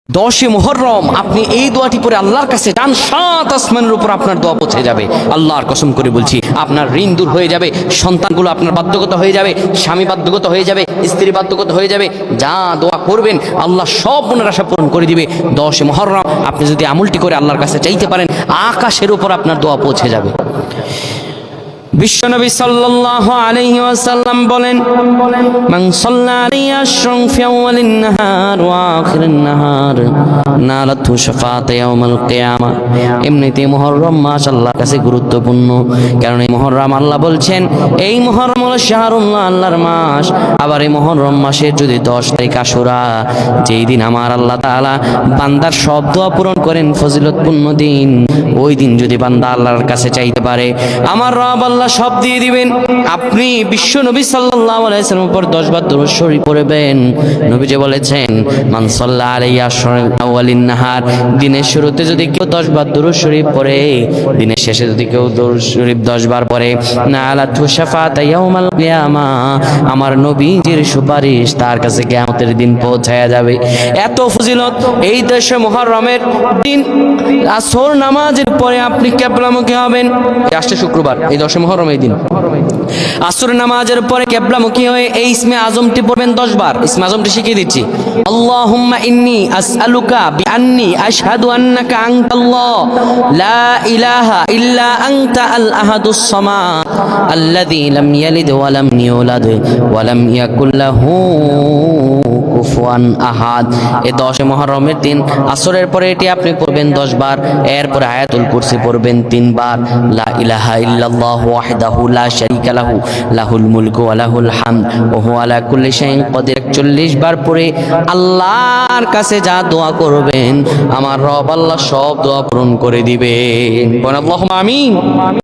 10 মুহররম আপনি এই দোয়াটি পড়ে আল্লাহর কাছে যান, 7 আসমানের উপর আপনার দোয়া পৌঁছে যাবে। আল্লাহর কসম করে বলছি, আপনার ঋণ দূর হয়ে যাবে, সন্তানগুলো আপনার বাধ্যগত হয়ে যাবে, স্বামী বাধ্যগত হয়ে যাবে, স্ত্রী বাধ্যগত হয়ে যাবে। যা দোয়া করবেন আল্লাহ সব মনের আশা পূরণ করে দিবে। 10 মুহররম আপনি যদি আমলটি করে আল্লাহর কাছে চাইতে পারেন, আকাশের উপর আপনার দোয়া পৌঁছে যাবে। বিশ্বনবী সাল্লাল্লাহু আলাইহি ওয়াসাল্লাম বলেন, মান সাল্লা আলাইয়া আশরান ফি আউয়ালিন নাহার ওয়া আখিরিন নাহার নালাতহু শাফাআত ইয়াউমাল কিয়ামা। এমনিতে মুহররম মাস আল্লাহর কাছে গুরুত্বপূর্ণ, কারণ এই মুহররম আল্লাহ বলছেন এই মুহররম হলো শাহরুল্লাহ, আল্লাহর মাস। আবার এই মুহররম মাসের যদি 10 তারিখ আশুরা, যেই দিন আমার আল্লাহ তাআলা বান্দার সব দোয়া পূরণ করেন, ফজিলতপূর্ণ দিন, ওই দিন যদি বান্দা আল্লাহর কাছে চাইতে পারে, আমার রব আল্লাহ সব দিয়ে দিবেন। আপনি বিশ্ব নবী সাল্লাল্লাহু আলাইহি ওয়াসাল্লামের উপর 10 বার দরুদ শরীফ পড়বেন। নবীজি বলেছেন, মান সাল্লা আলাইহি আশরান আউয়ালিন নাহার, দিনের শুরুতে যদি কেউ 10 বার দরুদ শরীফ পড়ে, দিনের শেষে যদি কেউ দরুদ শরীফ 10 বার পড়ে, নালাতহু শাফাআত ইয়াউমাল কিয়ামা, আমার নবীজির সুপারিশ তার কাছে কিয়ামতের দিন পৌঁছায়া যাবে। এত ফজিলত এই 10 মুহররমের দিন আসর নামাজের পরে আপনি কিবলামুখী হবেন। আসছে শুক্রবার, এই 10 মুহররম এই দিন আসর নামাজের পরে কিবলামুখী হয়ে এই ইসমে আজমটি পড়বেন 10 বার। ইসমে আজমটি শিখিয়ে দিচ্ছি, আল্লাহুম্মা ইন্নী আসআলুকা বিআন্নী আশহাদু আন্নাকা আনতাল্লাহ লা ইলাহা ইল্লা আনতা আল আহাদুস সামাদ আল্লাযী লাম ইয়ালিদ ওয়া লাম ইউলাদ ওয়া লাম ইয়াকুল লাহু কুফুয়ান আহাদ। এই 10 মুহররমের দিন আসরের পরে এটি আপনি পড়বেন 10 বার। এরপর আয়াতুল কুরসি পড়বেন 3 বার। লা ইলাহা ইল্লাল্লাহু ওয়াহদাহু লা শারীকা লাহু লাহুল মুলকু ওয়া লাহুল হামদ ওয়া হুয়া আলা কুল্লি শাইইন কাদির 41 বার পড়ে আল্লাহর কাছে যা দোয়া করবেন, আমার রব আল্লাহ সব দোয়া পূরণ করে দিবেন। আল্লাহুম্মা আমিন।